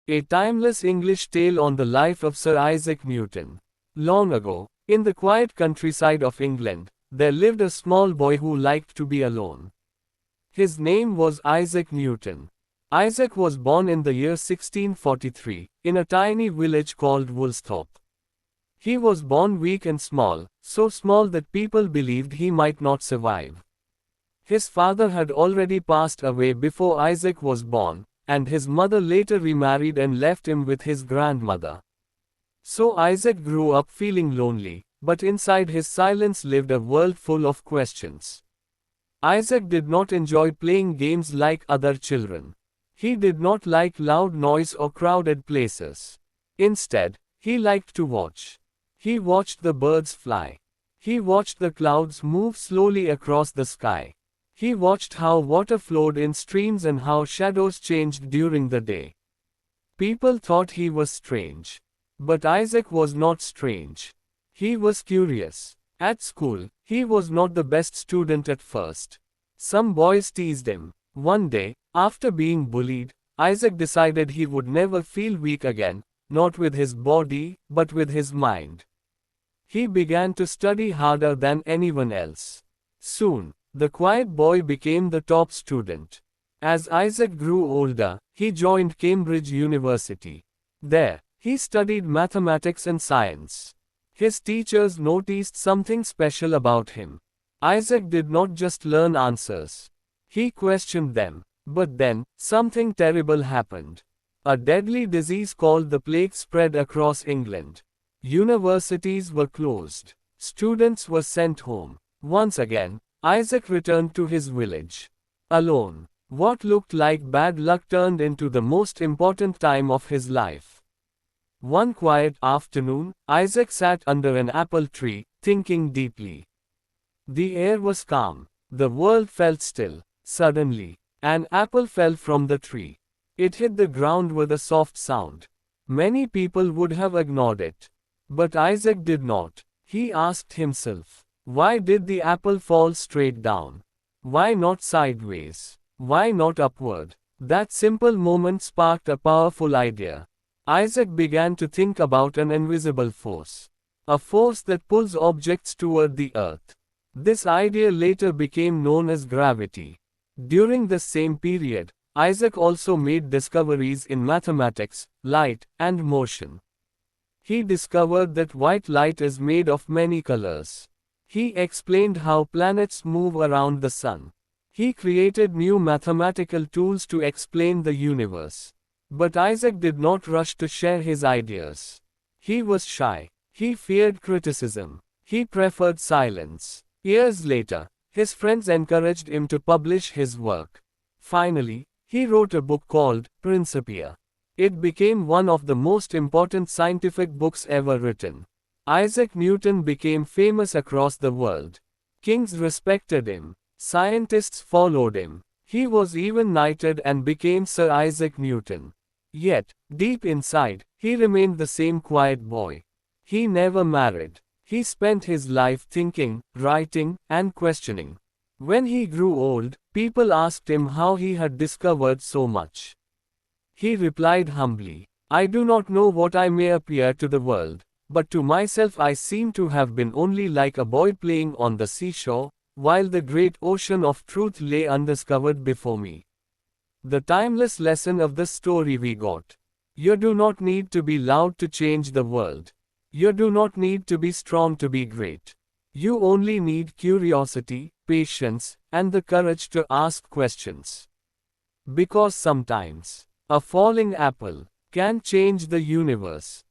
A timeless English tale on the life of Sir Isaac Newton. Long ago, in the quiet countryside of England, there lived a small boy who liked to be alone. His name was Isaac Newton. Isaac was born in the year 1643, in a tiny village called Woolsthorpe. He was born weak and small, so small that people believed he might not survive. His father had already passed away before Isaac was born, and his mother later remarried and left him with his grandmother. So Isaac grew up feeling lonely, but inside his silence lived a world full of questions. Isaac did not enjoy playing games like other children. He did not like loud noise or crowded places. Instead, he liked to watch. He watched the birds fly. He watched the clouds move slowly across the sky. He watched how water flowed in streams and how shadows changed during the day. People thought he was strange. But Isaac was not strange. He was curious. At school, he was not the best student at first. Some boys teased him. One day, after being bullied, Isaac decided he would never feel weak again, not with his body, but with his mind. He began to study harder than anyone else. Soon, the quiet boy became the top student. As Isaac grew older, he joined Cambridge University. There, he studied mathematics and science. His teachers noticed something special about him. Isaac did not just learn answers. He questioned them. But then, something terrible happened. A deadly disease called the plague spread across England. Universities were closed. Students were sent home. Once again, Isaac returned to his village. Alone. What looked like bad luck turned into the most important time of his life. One quiet afternoon, Isaac sat under an apple tree, thinking deeply. The air was calm. The world felt still. Suddenly, an apple fell from the tree. It hit the ground with a soft sound. Many people would have ignored it. But Isaac did not. He asked himself, why did the apple fall straight down? Why not sideways? Why not upward? That simple moment sparked a powerful idea. Isaac began to think about an invisible force. A force that pulls objects toward the earth. This idea later became known as gravity. During the same period, Isaac also made discoveries in mathematics, light, and motion. He discovered that white light is made of many colors. He explained how planets move around the sun. He created new mathematical tools to explain the universe. But Isaac did not rush to share his ideas. He was shy. He feared criticism. He preferred silence. Years later, his friends encouraged him to publish his work. Finally, he wrote a book called Principia. It became one of the most important scientific books ever written. Isaac Newton became famous across the world. Kings respected him. Scientists followed him. He was even knighted and became Sir Isaac Newton. Yet, deep inside, he remained the same quiet boy. He never married. He spent his life thinking, writing, and questioning. When he grew old, people asked him how he had discovered so much. He replied humbly, I do not know what I may appear to the world, but to myself I seem to have been only like a boy playing on the seashore, while the great ocean of truth lay undiscovered before me. The timeless lesson of this story we got. You do not need to be loud to change the world. You do not need to be strong to be great. You only need curiosity, patience, and the courage to ask questions. Because sometimes, a falling apple can change the universe.